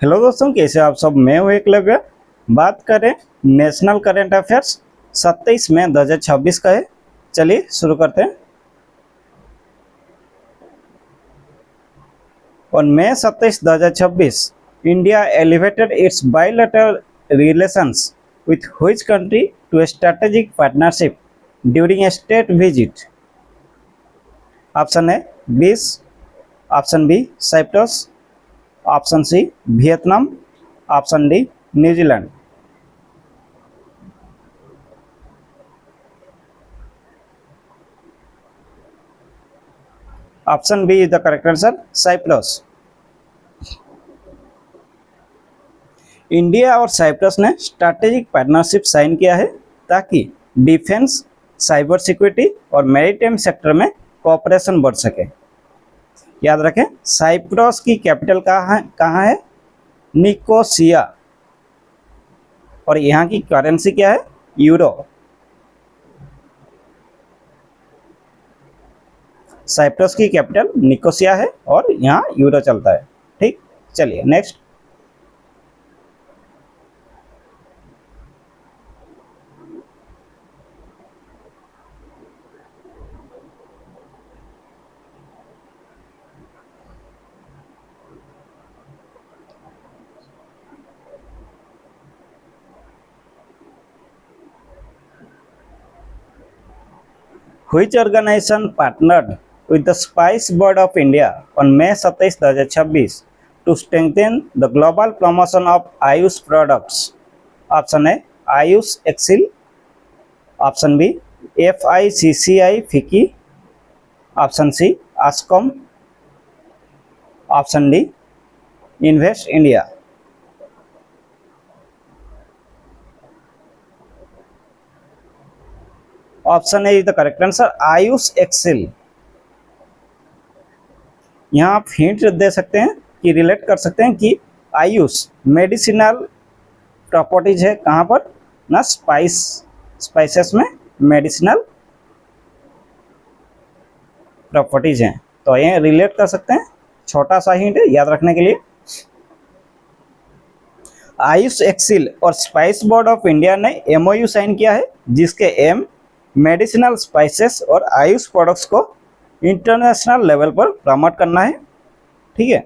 Hello दोस्तों, कैसे आप सब। मैं हूँ एकलव्य। बात करें नेशनल करंट अफेयर्स 27 मई 2026 का है। चलिए शुरू करते हैं। On May 27, 2026, India elevated its bilateral relations with which country to a strategic partnership during a state visit? Option A Greece, option B Cyprus, option C Vietnam, option D New Zealand. Option B is the correct answer, Cyprus. India और Cyprus ने strategic partnership sign किया है ताकि defence, cyber security और maritime sector में cooperation बढ़ सके। याद रखें, साइप्रस की कैपिटल कहाँ है? निकोसिया। और यहाँ की करेंसी क्या है? यूरो। साइप्रस की कैपिटल निकोसिया है और यहाँ यूरो चलता है। ठीक, चलिए next. Which organization partnered with the Spice Board of India on May 27, 2026 to strengthen the global promotion of AYUSH products? Option A AYUSH EXCIL, option B FICCI FICCI, option C Ascom, option D Invest India. Option A is the correct answer, AYUSH EXCIL. यहाँ आप hint दे सकते हैं कि relate कर सकते हैं कि Ayush medicinal properties है कहाँ पर ना, स्पाइसेस में मेडिसिनल प्रॉपर्टीज हैं, तो ये रिलेट कर सकते हैं। छोटा सा हिंट है याद रखने के लिए। आयुष एक्सिल और स्पाइस बोर्ड ऑफ इंडिया ने MOU साइन किया है जिसके एम मेडिसिनल स्पाइसेस और आयुष प्रोडक्ट्स को इंटरनेशनल लेवल पर प्रमोट करना है। ठीक है,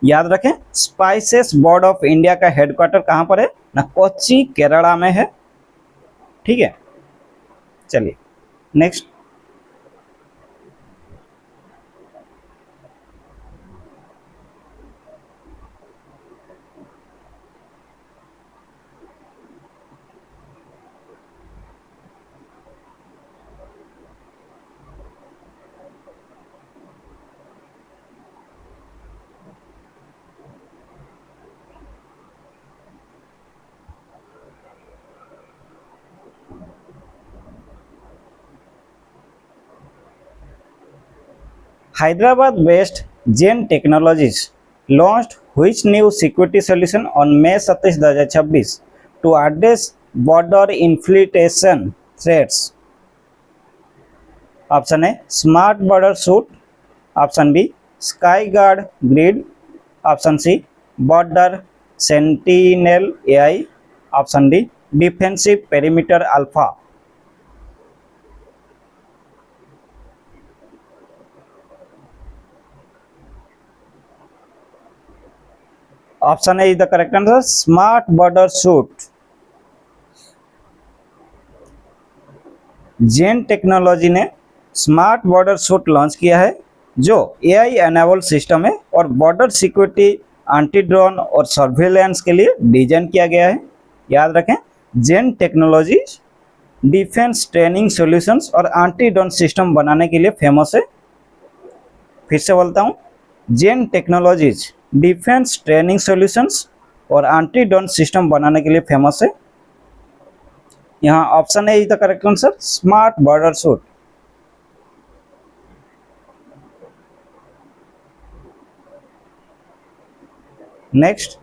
याद रखें, स्पाइसेस बोर्ड ऑफ इंडिया का हेडक्वार्टर कहाँ पर है ना, कोच्चि केरला में है। ठीक है, चलिए next. Hyderabad-based Zen Technologies launched which new security solution on May 27, 2026 to address border infiltration threats? Option A smart border suite, option B sky guard grid, option C border sentinel AI, option D defensive perimeter alpha. Option A is the correct answer, smart border suite. Zen technology ने smart border suite launch किया है जो AI enable system है और border security, anti drone और surveillance के लिए design किया गया है। याद रखें, Zen technology defence training solutions और एंटी ड्रोन सिस्टम बनाने के लिए फेमस है। फिर से बोलता हूँ, जेन टेक्नोलॉजीज डिफेंस ट्रेनिंग सॉल्यूशंस और एंटी ड्रोन सिस्टम बनाने के लिए फेमस है। यहाँ option A is the correct answer, smart border suit. Next.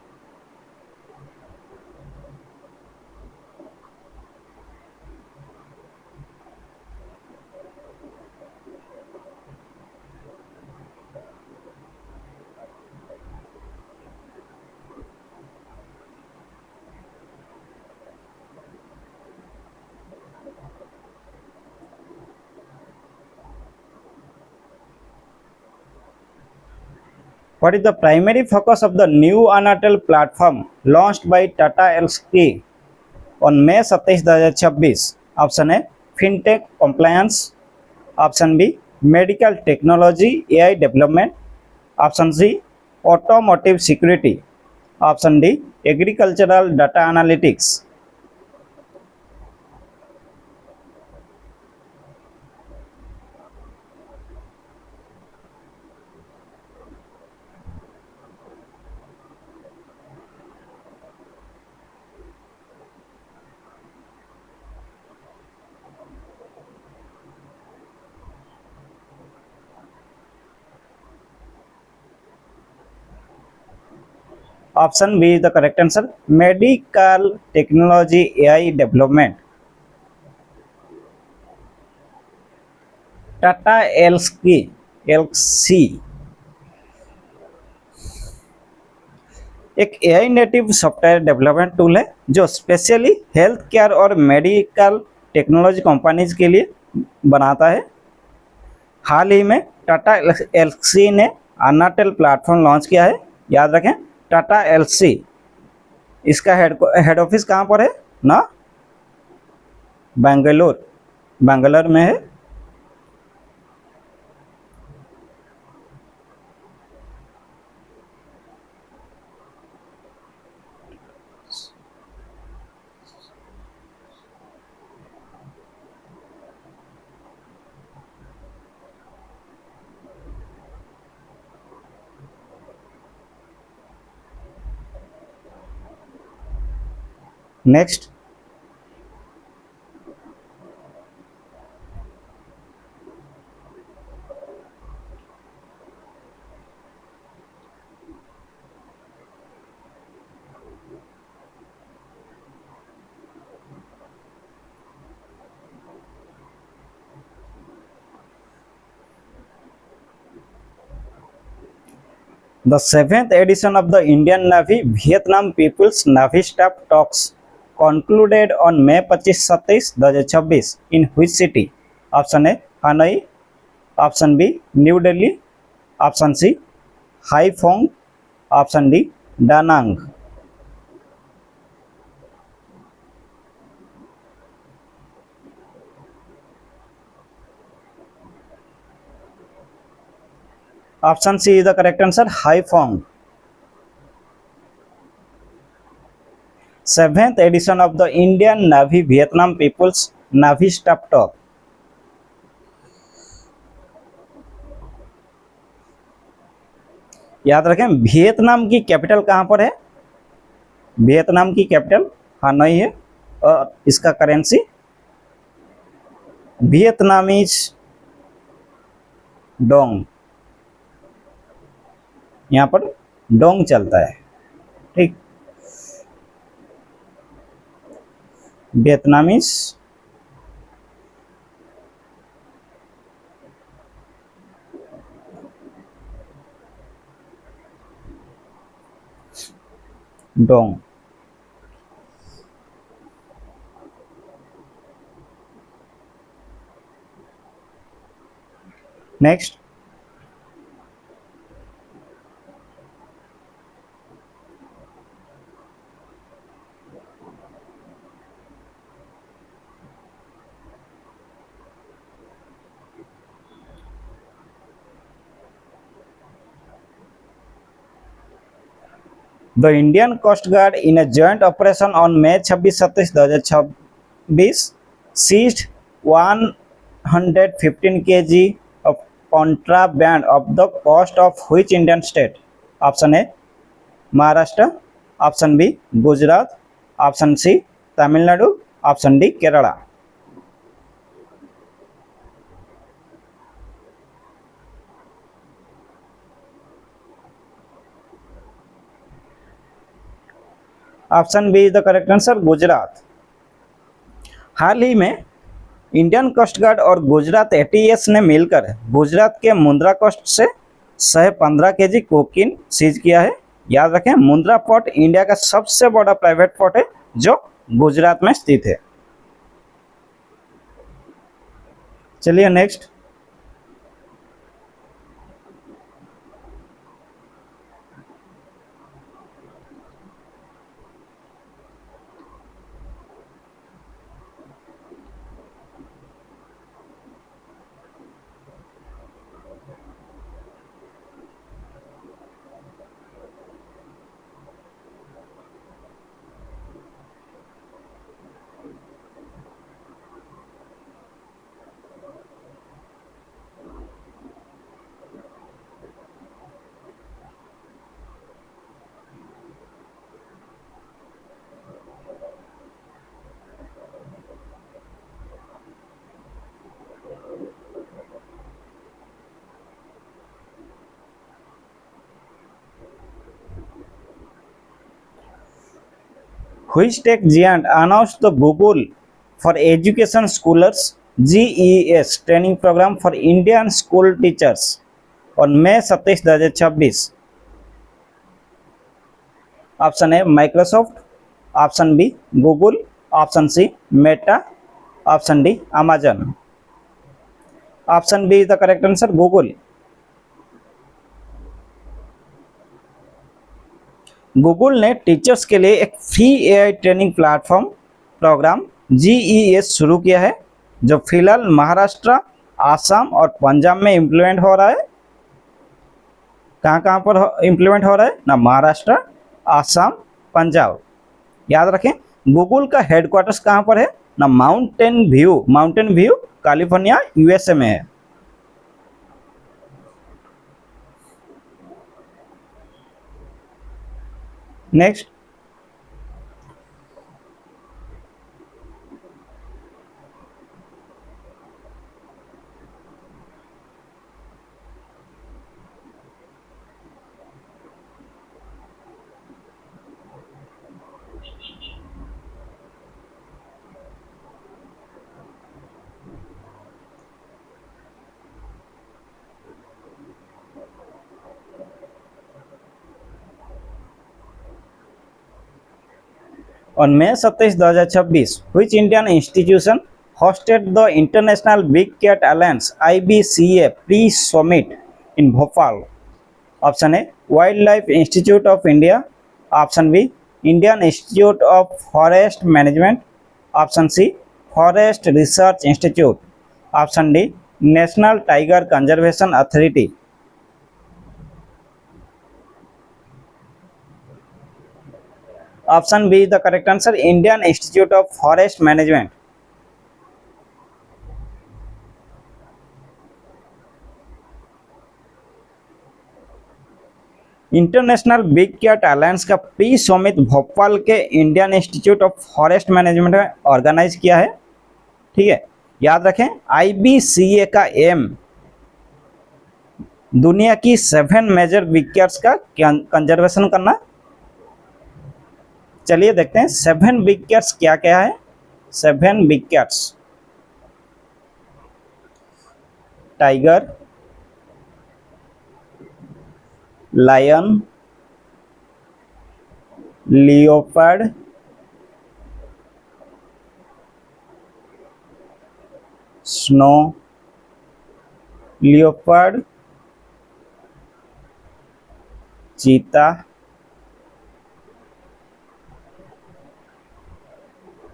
What is the primary focus of the new Anatel platform launched by Tata Elxsi on May 27, 2026? Option A, FinTech compliance. Option B, medical technology AI development. Option C, automotive security. Option D, agricultural data analytics. Option B is the correct answer. Medical technology AI development. Tata Elxsi एक AI native software development tool है जो specially health care और medical technology companies के लिए बनाता है। हाल ही में टाटा एल्क्सी ने अनाटेल प्लेटफॉर्म लॉन्च किया है। याद रखें, टाटा एल्क्सी, इसका हेड ऑफिस कहाँ पर है ना? बेंगलोर में है। Next, the seventh edition of the Indian Navy Vietnam People's Navy Staff Talks concluded on May 25-27, 2026 in which city? Option A, Hanoi. Option B, New Delhi. Option C, Haiphong. Option D, Da Nang. Option C is the correct answer, Haiphong. Seventh edition of the Indian Navy Vietnam People's Navy Staff Talk. याद रखें, Vietnam की capital कहाँ पर है? Vietnam की capital Hanoi है और इसका करेंसी वियतनामीज डोंग। यहाँ पर डोंग चलता है। ठीक, Vietnamese Dong. Next, The Indian Coast Guard, in a joint operation on May 26, 2026, seized 115 kg of contraband of the coast of which Indian state? Option A, Maharashtra. Option B, Gujarat. Option C, Tamil Nadu. Option D, Kerala. Option B is the correct answer, Gujarat. हाल ही में Indian coast guard और Gujarat ATS ने मिलकर गुजरात के Mundra coast से 115 KG cocaine seize किया है। याद रखें, मुंद्रा पोर्ट इंडिया का सबसे बड़ा प्राइवेट पोर्ट है जो गुजरात में स्थित है। चलिए next, Which tech giant announced the Google for Education Scholars GES training program for Indian school teachers on May 27, 2026? Option A Microsoft, option B Google, option C Meta, option D Amazon. Option B is the correct answer, Google. Google ने teachers के लिए एक free AI training platform program GES शुरू किया है, जो फिलहाल महाराष्ट्र, आसाम और पंजाब में इम्प्लीमेंट हो रहा है। कहाँ कहाँ पर इम्प्लीमेंट हो रहा है ना, महाराष्ट्र, आसाम, पंजाब। याद रखें गूगल का हेडक्वार्टर्स कहाँ पर है ना, माउंटेन व्यू कैलिफोर्निया यूएसए में है। Next, on May 27, 2026, which Indian institution hosted the International Big Cat Alliance IBCA pre-summit in Bhopal? Option A Wildlife Institute of India, option B Indian Institute of Forest Management, option C Forest Research Institute, option D National Tiger Conservation Authority। Option B the correct answer, Indian Institute of Forest Management. International Big Cat Alliance का pre summit Bhopal के Indian Institute of Forest Management में organise किया है। ठीक है, याद रखें IBCA का एम दुनिया की 7 मेजर बिग कैट्स का कंजर्वेशन करना। चलिए देखते हैं 7 बिग कैट्स क्या क्या है। 7 big cats, tiger, lion, leopard, snow leopard, cheetah,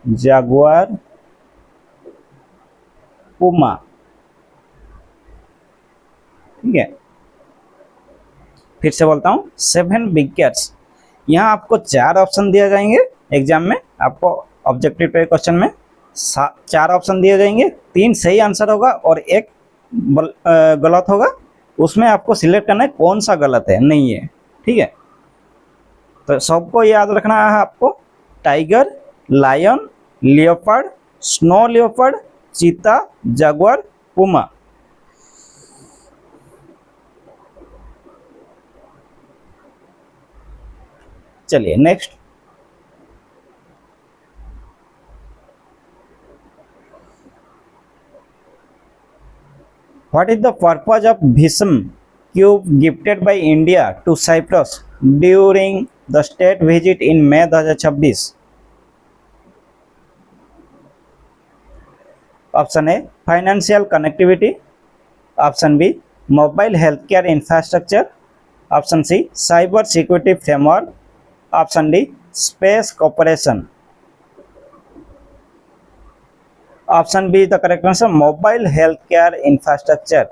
jaguar, पुमा। ठीक है, फिर से बोलता हूँ 7 बिग कैट्स। यहाँ आपको 4 ऑप्शन दिए जाएंगे एग्जाम में, आपको ऑब्जेक्टिव टाइप क्वेश्चन में 4 ऑप्शन दिए जाएंगे, 3 सही आंसर होगा और 1 गलत होगा। उसमें आपको सिलेक्ट करना है कौन सा गलत है, नहीं है। ठीक है, तो सबको याद रखना है आपको, tiger, lion, leopard, snow leopard, cheetah, jaguar, puma. चलिए next, what is the purpose of Bhishm cube gifted by India to Cyprus during the state visit in May 2026? Option A financial connectivity, option B mobile health care infrastructure, option C cyber security framework, option D space cooperation. Option B the correct answer, mobile health care infrastructure.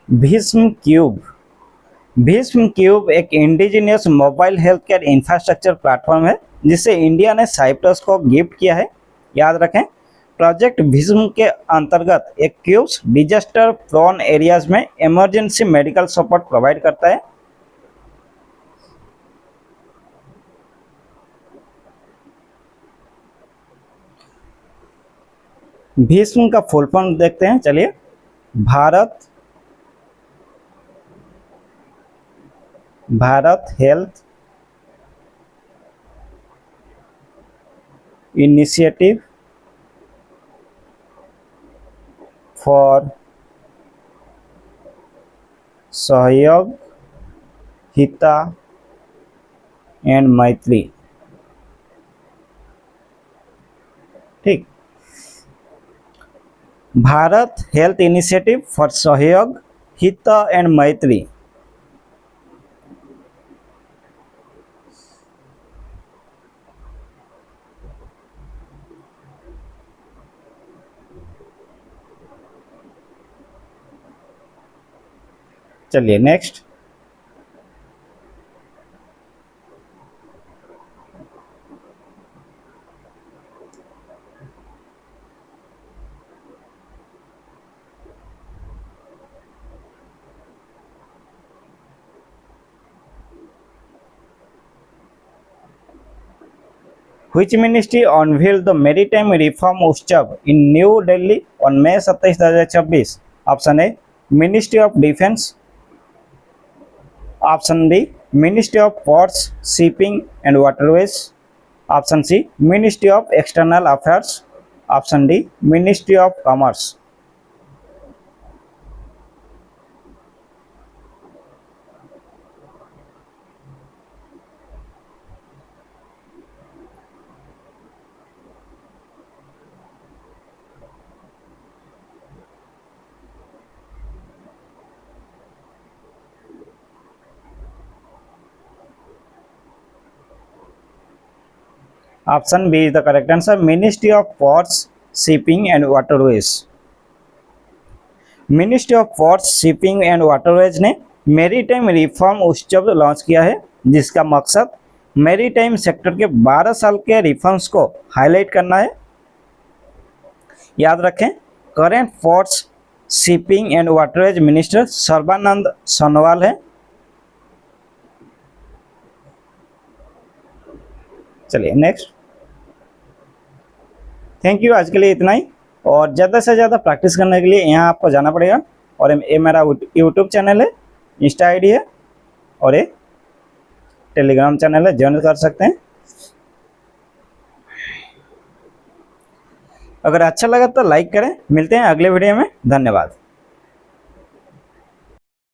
Bhishm cube Bhishm cube एक indigenous mobile health care infrastructure platform है जिसे India ने Cyprus को gift किया है। याद रखें, project Bhishma के अंतर्गत एक क्यूब्स डिजास्टर प्रोन एरियाज में इमरजेंसी मेडिकल सपोर्ट प्रोवाइड करता है। भीष्म का फुल फॉर्म देखते हैं, चलिए। भारत हेल्थ इनिशिएटिव फॉर सहयोग हिता एंड मैत्री। ठीक, भारत हेल्थ इनिशिएटिव फॉर सहयोग हित एंड मैत्री। चलिए next. Which ministry unveiled the maritime reform उत्सव in New Delhi on May 27, 2026? Option A ministry of defence, option B ministry of ports shipping and waterways, option C ministry of external affairs, option D ministry of commerce. Option B is the correct answer, ministry of ports shipping and waterways. Ministry of ports shipping and waterways ने maritime reform उत्सव launch किया है जिसका मकसद maritime sector के 12 साल के reforms को हाईलाइट करना है। याद रखें, current ports shipping and waterways minister Sarbananda Sonowal है। चलिए नेक्स्ट। थैंक यू, आज के लिए इतना ही। और ज़्यादा से ज़्यादा प्रैक्टिस करने के लिए यहाँ आपको जाना पड़ेगा। और ये मेरा यूट्यूब चैनल है, इंस्टा आईडी है और ये टेलीग्राम चैनल है, ज्वाइन कर सकते हैं। अगर अच्छा लगा तो लाइक करें। मिलते हैं अगले वीडियो में, धन्यवाद।